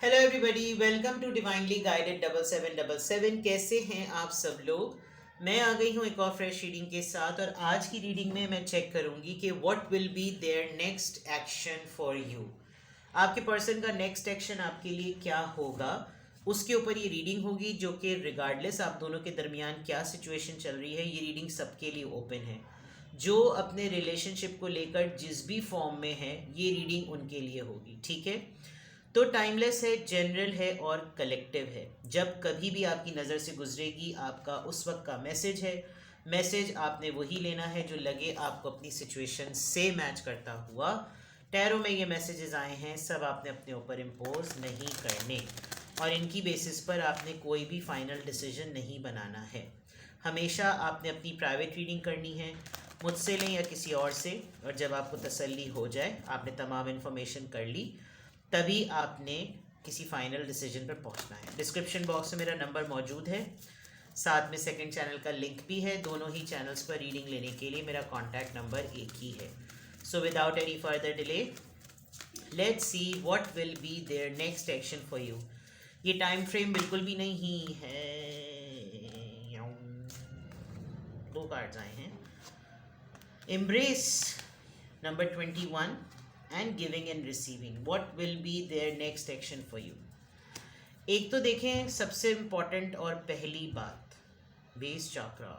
Hello everybody, welcome to divinely guided 7777। कैसे हैं आप सब लोग। मैं आ गई हूँ एक और फ्रेश रीडिंग के साथ, और आज की रीडिंग में मैं चेक करूँगी कि what will be their next action for you. आपके पर्सन का नेक्स्ट एक्शन आपके लिए क्या होगा, उसके ऊपर ये रीडिंग होगी, जो कि रिगार्डलेस आप दोनों के दरमियान क्या सिचुएशन चल रही है, ये रीडिंग सबके लिए ओपन है। जो अपने रिलेशनशिप को लेकर जिस भी फॉर्म में है, ये रीडिंग उनके लिए होगी, ठीक है। तो टाइमलेस है, जनरल है और कलेक्टिव है। जब कभी भी आपकी नज़र से गुजरेगी, आपका उस वक्त का मैसेज है। मैसेज आपने वही लेना है जो लगे आपको अपनी सिचुएशन से मैच करता हुआ। टैरो में ये मैसेजेस आए हैं, सब आपने अपने ऊपर इम्पोज नहीं करने, और इनकी बेसिस पर आपने कोई भी फाइनल डिसीजन नहीं बनाना है। हमेशा आपने अपनी प्राइवेट रीडिंग करनी है, मुझसे लें या किसी और से, और जब आपको तसल्ली हो जाए, आपने तमाम इन्फॉर्मेशन कर ली, तभी आपने किसी फाइनल डिसीजन पर पहुंचना है। डिस्क्रिप्शन बॉक्स में मेरा नंबर मौजूद है, साथ में सेकंड चैनल का लिंक भी है। दोनों ही चैनल्स पर रीडिंग लेने के लिए मेरा कॉन्टैक्ट नंबर एक ही है। So without any further delay, let's see what will be their next action for you. ये टाइम फ्रेम बिल्कुल भी नहीं है। दो कार्ड्स आए हैं। Embrace number 21 and giving and receiving, what will be their next action for you. एक तो देखें, सबसे इम्पॉर्टेंट और पहली बात, बेस चाक्रा।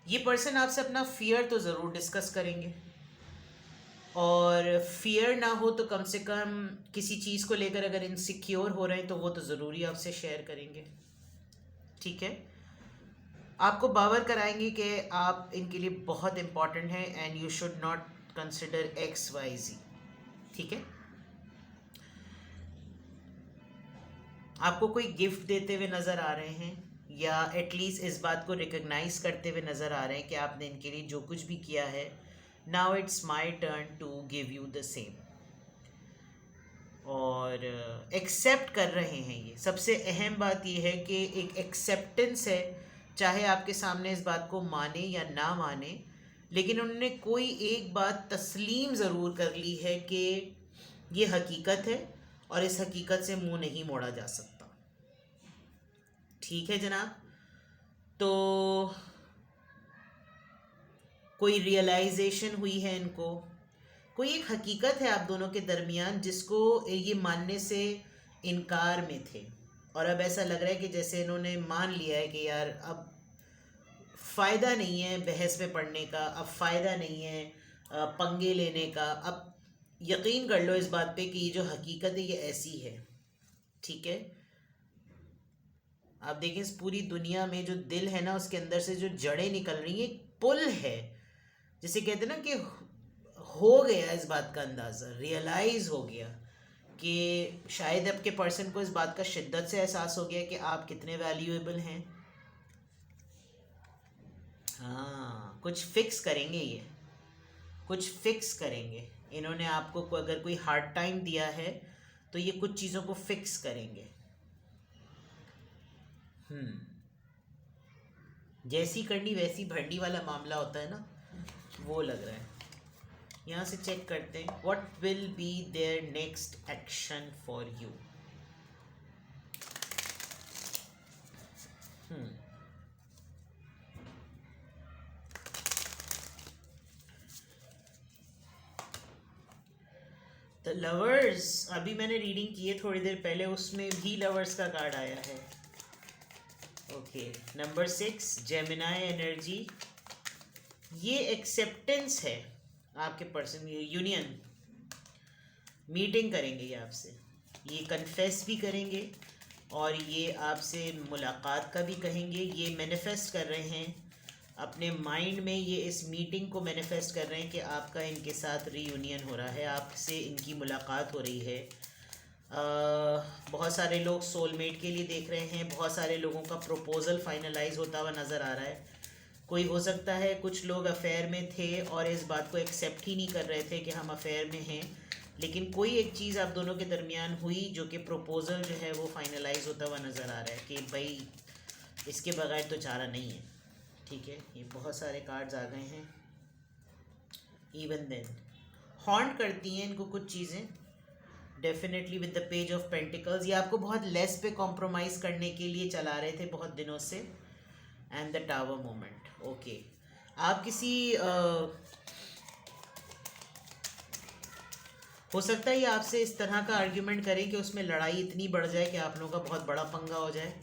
ये पर्सन आपसे अपना फियर तो ज़रूर डिस्कस करेंगे, और फियर ना हो तो कम से कम किसी चीज़ को लेकर अगर इनसिक्योर हो रहे हैं तो वो तो ज़रूरी आपसे शेयर करेंगे, ठीक है। आपको बावर कराएंगे कि आप इनके लिए बहुत इंपॉर्टेंट हैं and you should not consider XYZ, ठीक है। आपको कोई गिफ्ट देते हुए नज़र आ रहे हैं, या एटलीस्ट इस बात को रिकग्नाइज करते हुए नज़र आ रहे हैं कि आपने इनके लिए जो कुछ भी किया है, now it's my turn to give you the same. और एक्सेप्ट कर रहे हैं। ये सबसे अहम बात ये है कि एक एक्सेप्टेंस है, चाहे आपके सामने इस बात को माने या ना माने, लेकिन उन्होंने कोई एक बात तस्लीम ज़रूर कर ली है कि ये हकीकत है, और इस हकीकत से मुंह नहीं मोड़ा जा सकता, ठीक है जनाब। तो कोई रियलाइजेशन हुई है इनको, कोई एक हकीकत है आप दोनों के दरमियान जिसको ये मानने से इनकार में थे, और अब ऐसा लग रहा है कि जैसे इन्होंने मान लिया है कि यार अब फ़ायदा नहीं है बहस में पढ़ने का, अब फ़ायदा नहीं है पंगे लेने का। अब यकीन कर लो इस बात पे कि ये जो हकीकत है ये ऐसी है, ठीक है। आप देखें, इस पूरी दुनिया में जो दिल है ना, उसके अंदर से जो जड़ें निकल रही हैं, एक पुल है, जिसे कहते हैं ना कि हो गया इस बात का अंदाज़ा, रियलाइज़ हो गया कि शायद आपके पर्सन को इस बात का शिद्दत से एहसास हो गया कि आप कितने वैल्यूएबल हैं। हाँ, कुछ फिक्स करेंगे ये, कुछ फिक्स करेंगे। इन्होंने आपको अगर कोई हार्ड टाइम दिया है तो ये कुछ चीज़ों को फिक्स करेंगे। जैसी करनी वैसी भरनी वाला मामला होता है ना, वो लग रहा है। यहाँ से चेक करते हैं, what will be their next action for you. The lovers, अभी मैंने रीडिंग की है थोड़ी देर पहले, उसमें भी लवर्स का कार्ड आया है। Okay, number 6 Gemini energy. ये एक्सेप्टेंस है, आपके पर्सन यूनियन मीटिंग करेंगे ये आपसे, ये कन्फेस भी करेंगे, और ये आपसे मुलाकात का भी कहेंगे। ये मैनिफेस्ट कर रहे हैं अपने माइंड में, ये इस मीटिंग को मैनिफेस्ट कर रहे हैं कि आपका इनके साथ रीयूनियन हो रहा है, आपसे इनकी मुलाकात हो रही है। बहुत सारे लोग सोलमेट के लिए देख रहे हैं, बहुत सारे लोगों का प्रपोज़ल फाइनलाइज होता हुआ नज़र आ रहा है। कोई हो सकता है कुछ लोग अफेयर में थे और इस बात को एक्सेप्ट ही नहीं कर रहे थे कि हम अफेयर में हैं, लेकिन कोई एक चीज़ आप दोनों के दरमियान हुई जो कि प्रपोज़ल जो है वो फाइनलाइज होता हुआ नज़र आ रहा है कि भाई इसके बगैर तो चारा नहीं है, ठीक है। ये बहुत सारे कार्ड्स आ गए हैं। इवन देन हॉन्ट करती हैं इनको कुछ चीज़ें, definitely with the page of pentacles, ये आपको बहुत लेस पे कॉम्प्रोमाइज़ करने के लिए चला रहे थे बहुत दिनों से। And the tower moment, okay. आप किसी हो सकता है ये आपसे इस तरह का आर्ग्यूमेंट करें कि उसमें लड़ाई इतनी बढ़ जाए कि आप लोगों का बहुत बड़ा पंगा हो जाए,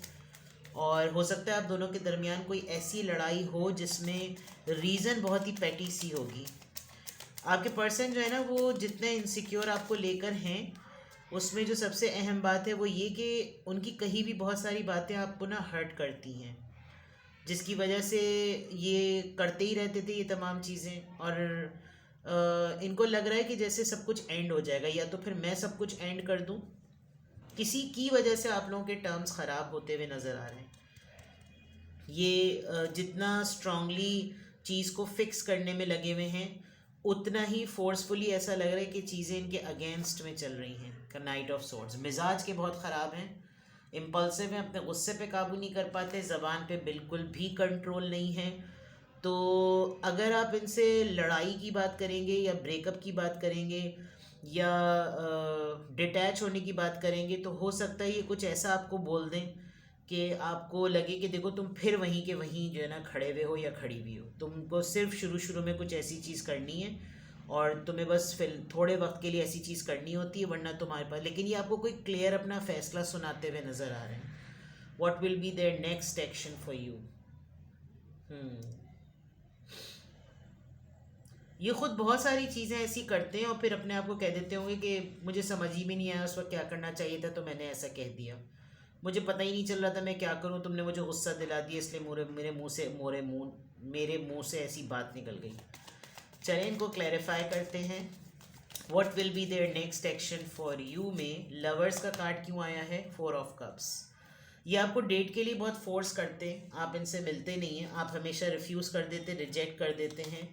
और हो सकता है आप दोनों के दरमियान कोई ऐसी लड़ाई हो जिसमें रीज़न बहुत ही पेटी सी होगी। आपके पर्सन जो है ना, वो जितने इनसिक्योर आपको लेकर हैं, उसमें जो सबसे अहम बात है वो ये कि उनकी कहीं भी बहुत सारी बातें आपको ना हर्ट करती हैं, जिसकी वजह से ये करते ही रहते थे ये तमाम चीज़ें। और इनको लग रहा है कि जैसे सब कुछ एंड हो जाएगा, या तो फिर मैं सब कुछ एंड कर दूं। किसी की वजह से आप लोगों के टर्म्स ख़राब होते हुए नज़र आ रहे हैं। ये जितना स्ट्रांगली चीज़ को फिक्स करने में लगे हुए हैं, उतना ही फोर्सफुली ऐसा लग रहा है कि चीज़ें इनके अगेंस्ट में चल रही हैं। नाइट ऑफ सोर्ड्स, मिजाज के बहुत ख़राब हैं, इम्पल्सिव हैं, अपने गुस्से पे काबू नहीं कर पाते, ज़बान पे बिल्कुल भी कंट्रोल नहीं है। तो अगर आप इनसे लड़ाई की बात करेंगे या ब्रेकअप की बात करेंगे या डिटैच होने की बात करेंगे, तो हो सकता है ये कुछ ऐसा आपको बोल दें कि आपको लगे कि देखो तुम फिर वहीं के वहीं जो है ना खड़े हुए हो या खड़ी हुई हो। तुमको सिर्फ शुरू शुरू में कुछ ऐसी चीज़ करनी है, और तुम्हें बस फिर थोड़े वक्त के लिए ऐसी चीज़ करनी होती है, वरना तुम्हारे पास, लेकिन ये आपको कोई क्लियर अपना फैसला सुनाते हुए नज़र आ रहे हैं। What will be their next action for you. ये खुद बहुत सारी चीज़ें ऐसी करते हैं और फिर अपने आप को कह देते होंगे कि मुझे समझ ही में नहीं आया उस वक्त क्या करना चाहिए था, तो मैंने ऐसा कह दिया, मुझे पता ही नहीं चल रहा था मैं क्या करूं, तुमने मुझे गुस्सा दिला दिया, इसलिए मेरे मुंह से ऐसी बात निकल गई। चलें इनको क्लैरिफाई करते हैं। What will be their next action for you में लवर्स का कार्ड क्यों आया है? 4 ऑफ कप्स। ये आपको डेट के लिए बहुत फोर्स करते हैं, आप इनसे मिलते नहीं हैं, आप हमेशा रिफ्यूज़ कर देते, रिजेक्ट कर देते हैं,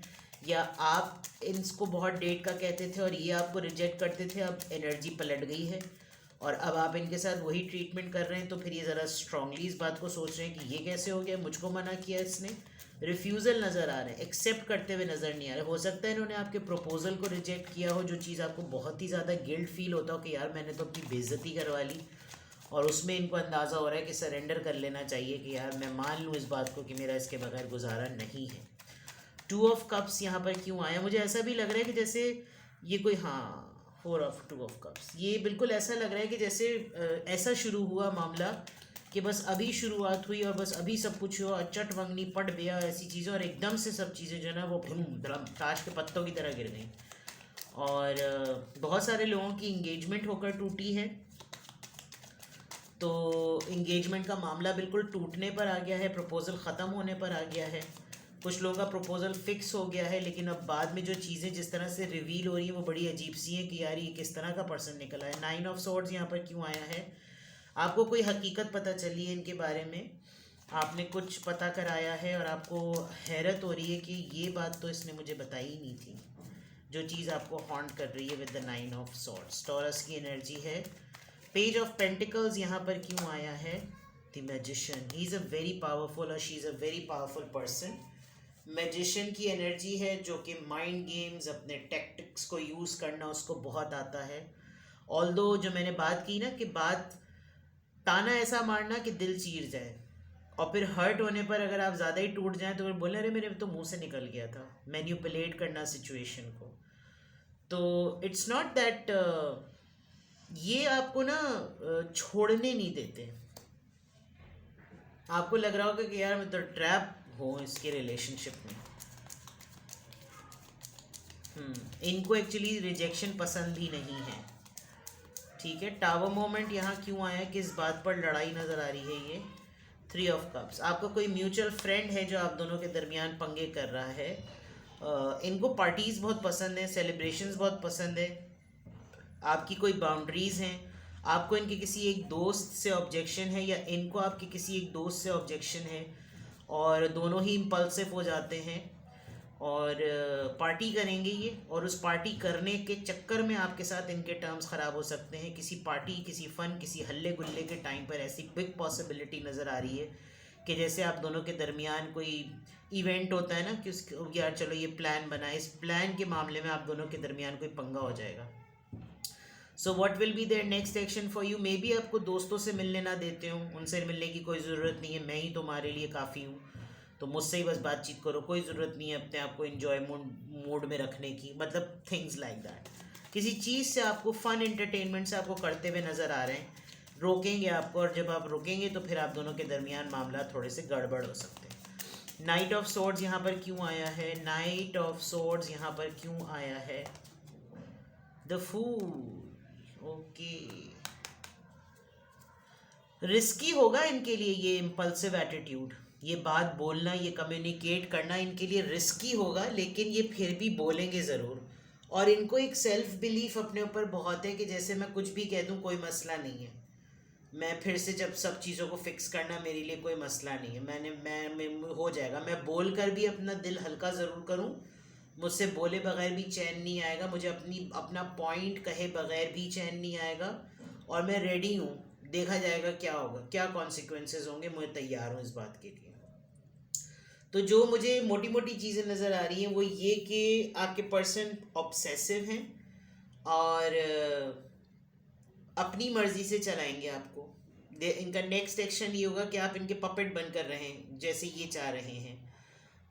या आप इनको बहुत डेट का कहते थे और ये आपको रिजेक्ट करते थे। अब एनर्जी पलट गई है और अब आप इनके साथ वही ट्रीटमेंट कर रहे हैं, तो फिर ये ज़रा स्ट्रांगली इस बात को सोच रहे हैं कि ये कैसे हो गया, मुझको मना किया इसने। रिफ्यूज़ल नज़र आ रहे हैं, एक्सेप्ट करते हुए नज़र नहीं आ रहे। हो सकता है इन्होंने आपके प्रपोजल को रिजेक्ट किया हो, जो चीज़ आपको बहुत ही ज़्यादा गिल्ट फील होता हो कि यार मैंने तो अपनी बेइज्जती करवा ली, और उसमें इनको अंदाज़ा हो रहा है कि सरेंडर कर लेना चाहिए कि यार मैं मान लूँ इस बात को कि मेरा इसके बगैर गुजारा नहीं है। 2 ऑफ कप्स यहाँ पर क्यों आया? मुझे ऐसा भी लग रहा है कि जैसे ये कोई, हाँ 2 ऑफ कप्स, ये बिल्कुल ऐसा लग रहा है कि जैसे ऐसा शुरू हुआ मामला कि बस अभी शुरुआत हुई और बस अभी सब कुछ हुआ, चट मंगनी पट बिया ऐसी चीज़ें, और एकदम से सब चीज़ें जो है ना वो ताश के पत्तों की तरह गिर गई। और बहुत सारे लोगों की इंगेजमेंट होकर टूटी है, तो इंगेजमेंट का मामला बिल्कुल टूटने पर आ गया है, प्रपोज़ल ख़त्म होने पर आ गया है। कुछ लोगों का प्रपोज़ल फिक्स हो गया है, लेकिन अब बाद में जो चीज़ें जिस तरह से रिवील हो रही हैं वो बड़ी अजीब सी हैं कि यार ये किस तरह का पर्सन निकला है। 9 ऑफ सॉर्ड्स यहाँ पर क्यों आया है? आपको कोई हकीकत पता चली है इनके बारे में, आपने कुछ पता कराया है और आपको हैरत हो रही है कि ये बात तो इसने मुझे बताई ही नहीं थी, जो चीज़ आपको हॉन्ट कर रही है with the 9 of swords. Taurus की एनर्जी है। पेज ऑफ पेंटिकल्स यहाँ पर क्यों आया है? The magician, he is a very powerful और she is a very powerful person. Magician की एनर्जी है, जो कि माइंड गेम्स, अपने टैक्टिक्स को यूज़ करना उसको बहुत आता है। ऑल्दो जो मैंने बात की ना कि बात ताना ऐसा मारना कि दिल चीर जाए, और फिर हर्ट होने पर अगर आप ज़्यादा ही टूट जाएं तो फिर बोले अरे मेरे तो मुंह से निकल गया था। मैन्युपुलेट करना सिचुएशन को, तो इट्स नॉट दैट ये आपको ना छोड़ने नहीं देते। आपको लग रहा होगा कि यार मैं तो ट्रैप हो इसके रिलेशनशिप में। इनको एक्चुअली रिजेक्शन पसंद ही नहीं है, ठीक है। टावर मोमेंट यहाँ क्यों आया, किस बात पर लड़ाई नज़र आ रही है? ये 3 ऑफ कप्स। आपका कोई म्यूचुअल फ्रेंड है जो आप दोनों के दरमियान पंगे कर रहा है। इनको पार्टीज़ बहुत पसंद है, सेलिब्रेशंस बहुत पसंद है, आपकी कोई बाउंड्रीज़ हैं, आपको इनके किसी एक दोस्त से ऑब्जेक्शन है या इनको आपके किसी एक दोस्त से ऑब्जेक्शन है, और दोनों ही इम्पल्सिव हो जाते हैं और पार्टी करेंगे ये, और उस पार्टी करने के चक्कर में आपके साथ इनके टर्म्स ख़राब हो सकते हैं। किसी पार्टी, किसी फ़न, किसी हल्ले गुल्ले के टाइम पर ऐसी बिग पॉसिबिलिटी नज़र आ रही है कि जैसे आप दोनों के दरमियान कोई इवेंट होता है ना कि यार चलो ये प्लान बना है, इस प्लान के मामले में आप दोनों के दरमियान कोई पंगा हो जाएगा। So what will be their next action for you. Maybe आपको दोस्तों से मिलने ना देते हो, उनसे मिलने की कोई ज़रूरत नहीं है, मैं ही तुम्हारे लिए काफ़ी हूँ, तो मुझसे ही बस बातचीत करो, कोई ज़रूरत नहीं है अपने आप को इन्जॉय मूड में रखने की, मतलब थिंग्स लाइक दैट। किसी चीज़ से आपको फ़न एंटरटेनमेंट से आपको करते हुए नज़र आ रहे हैं, रोकेंगे आपको, और जब आप रोकेंगे तो फिर आप दोनों के दरमियान मामला थोड़े से गड़बड़ हो सकते हैं। नाइट ऑफ सोर्ड्स यहाँ पर क्यों आया है, नाइट ऑफ सोर्ड्स यहाँ पर क्यों आया है, द फूल, ओके। रिस्की होगा इनके लिए ये इम्पल्सिव एटीट्यूड, ये बात बोलना, ये कम्युनिकेट करना इनके लिए रिस्की होगा, लेकिन ये फिर भी बोलेंगे ज़रूर। और इनको एक सेल्फ बिलीफ अपने ऊपर बहुत है कि जैसे मैं कुछ भी कह दूँ कोई मसला नहीं है, मैं फिर से जब सब चीज़ों को फिक्स करना मेरे लिए कोई मसला नहीं है, मैं हो जाएगा, मैं बोल कर भी अपना दिल हल्का ज़रूर करूँ, मुझसे बोले बगैर भी चैन नहीं आएगा, मुझे अपना पॉइंट कहे बगैर भी चैन नहीं आएगा, और मैं रेडी हूँ, देखा जाएगा क्या होगा, क्या कॉन्सिक्वेंसेस होंगे, मुझे तैयार हूँ इस बात के लिए। तो जो मुझे मोटी मोटी चीज़ें नज़र आ रही हैं वो ये कि आपके पर्सन ऑब्सेसिव हैं और अपनी मर्ज़ी से चलाएंगे आपको। इनका नेक्स्ट एक्शन ये होगा कि आप इनके पपेट बन कर रहे हैं जैसे ये चाह रहे हैं।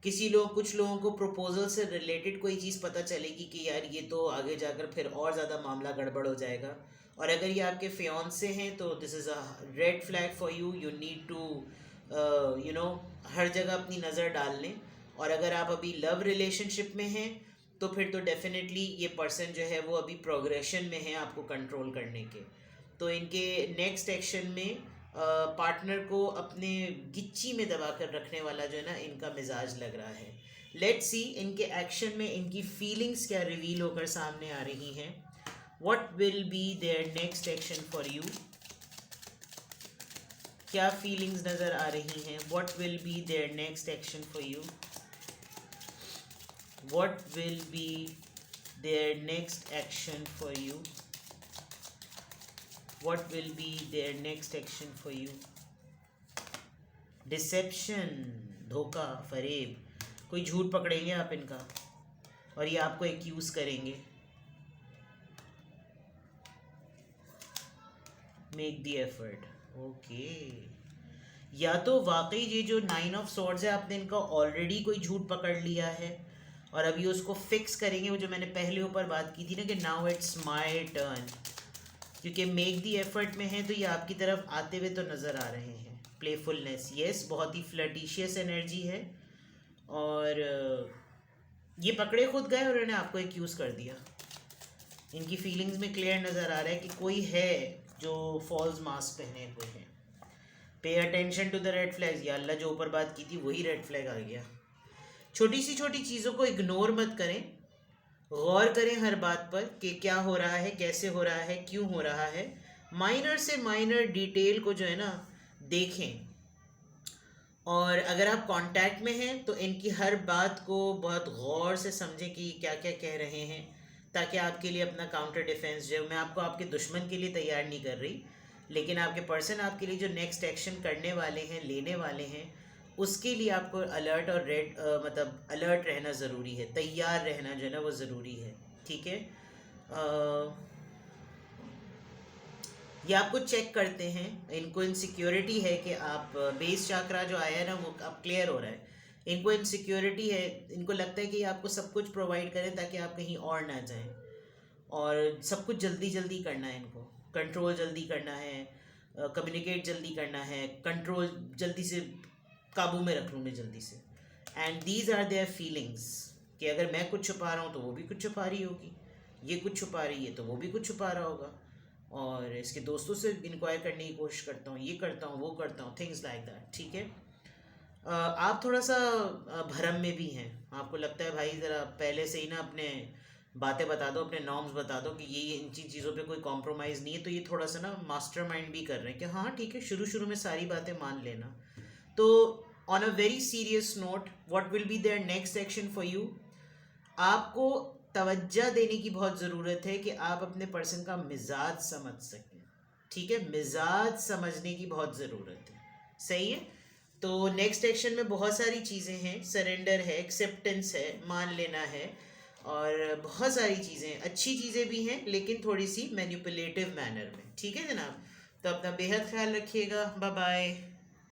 कुछ लोगों को प्रपोजल से रिलेटेड कोई चीज़ पता चलेगी कि यार ये तो आगे जाकर फिर और ज़्यादा मामला गड़बड़ हो जाएगा, और अगर ये आपके फियांसे हैं तो this is a red flag for you, you need to हर जगह अपनी नज़र डाल लें। और अगर आप अभी लव रिलेशनशिप में हैं तो फिर तो डेफिनेटली ये पर्सन जो है वो अभी प्रोग्रेशन में है आपको कंट्रोल करने के। तो इनके नेक्स्ट एक्शन में पार्टनर को अपने गिच्ची में दबा कर रखने वाला जो है ना इनका मिजाज लग रहा है। लेट्स सी इनके एक्शन में इनकी फीलिंग्स क्या रिवील होकर सामने आ रही हैं। What will be their next action for you, क्या फीलिंग्स नज़र आ रही हैं। What will be their next action for you, what will be their next action for you, what will be their next action for you। Deception, धोखा, फरेब, कोई झूठ पकड़ेंगे आप इनका और ये आपको एक्यूज करेंगे। Make the effort, okay. या तो वाकई ये जो 9 ऑफ सॉर्ड्स है आपने इनका ऑलरेडी कोई झूठ पकड़ लिया है और अभी उसको फिक्स करेंगे, वो जो मैंने पहले ऊपर बात की थी ना कि नाउ इट्स माय टर्न, क्योंकि मेक दी एफर्ट में है तो ये आपकी तरफ आते हुए तो नज़र आ रहे हैं। प्लेफुलनेस, यस, बहुत ही फ्लर्टिशियस एनर्जी है और ये पकड़े खुद गए और उन्होंने आपको एक्यूज़ कर दिया। इनकी फीलिंग्स में क्लियर नज़र आ रहा है कि कोई है जो फॉल्स मास्क पहने हुए हैं। पे attention to the red flags, या अल्लाह जो ऊपर बात की थी वही रेड फ्लैग आ गया। छोटी सी छोटी चीज़ों को इग्नोर मत करें, गौर करें हर बात पर कि क्या हो रहा है, कैसे हो रहा है, क्यों हो रहा है। माइनर से माइनर डिटेल को जो है ना देखें, और अगर आप कांटेक्ट में हैं तो इनकी हर बात को बहुत गौर से समझें कि क्या क्या कह रहे हैं, ताकि आपके लिए अपना काउंटर डिफेंस जो, मैं आपको आपके दुश्मन के लिए तैयार नहीं कर रही, लेकिन आपके पर्सन आपके लिए जो नेक्स्ट एक्शन करने वाले हैं, लेने वाले हैं, उसके लिए आपको अलर्ट और मतलब अलर्ट रहना ज़रूरी है, तैयार रहना जो है ना वो ज़रूरी है। ठीक है, ये आपको चेक करते हैं, इनको इनसिक्योरिटी है कि आप बेस चाकरा जो आया है ना वो अब क्लियर हो रहा है, इनको इनसिक्योरिटी है, इनको लगता है कि आपको सब कुछ प्रोवाइड करें ताकि आप कहीं और ना जाएं, और सब कुछ जल्दी जल्दी करना है, इनको कंट्रोल जल्दी करना है, कम्युनिकेट जल्दी करना है, कंट्रोल जल्दी से काबू में रख लूँ मैं जल्दी से। And these are their feelings कि अगर मैं कुछ छुपा रहा हूँ तो वो भी कुछ छुपा रही होगी, ये कुछ छुपा रही है तो वो भी कुछ छुपा रहा होगा, और इसके दोस्तों से इंक्वायर करने की कोशिश करता हूँ, ये करता हूँ, वो करता हूँ, थिंग्स लाइक दैट। ठीक है, आप थोड़ा सा भरम में भी हैं, आपको लगता है भाई ज़रा पहले से ही ना अपने बातें बता दो, अपने नॉर्म्स बता दो कि ये इन चीज़ों पे कोई कॉम्प्रोमाइज़ नहीं है, तो ये थोड़ा सा ना मास्टरमाइंड भी कर रहे हैं कि हाँ ठीक है, शुरू शुरू में सारी बातें मान लेना। तो on a very serious note, what will be their next action for you, आपको तवज्जो देने की बहुत ज़रूरत है कि आप अपने पर्सन का मिजाज समझ सकें। ठीक है, मिजाज समझने की बहुत ज़रूरत है, सही है। तो नेक्स्ट एक्शन में बहुत सारी चीज़ें हैं, सरेंडर है, एक्सेप्टेंस है, मान लेना है, और बहुत सारी चीज़ें, अच्छी चीज़ें भी हैं लेकिन थोड़ी सी मैनिपुलेटिव मैनर में। ठीक है जनाब, तो अपना बेहद ख्याल रखिएगा। Bye bye.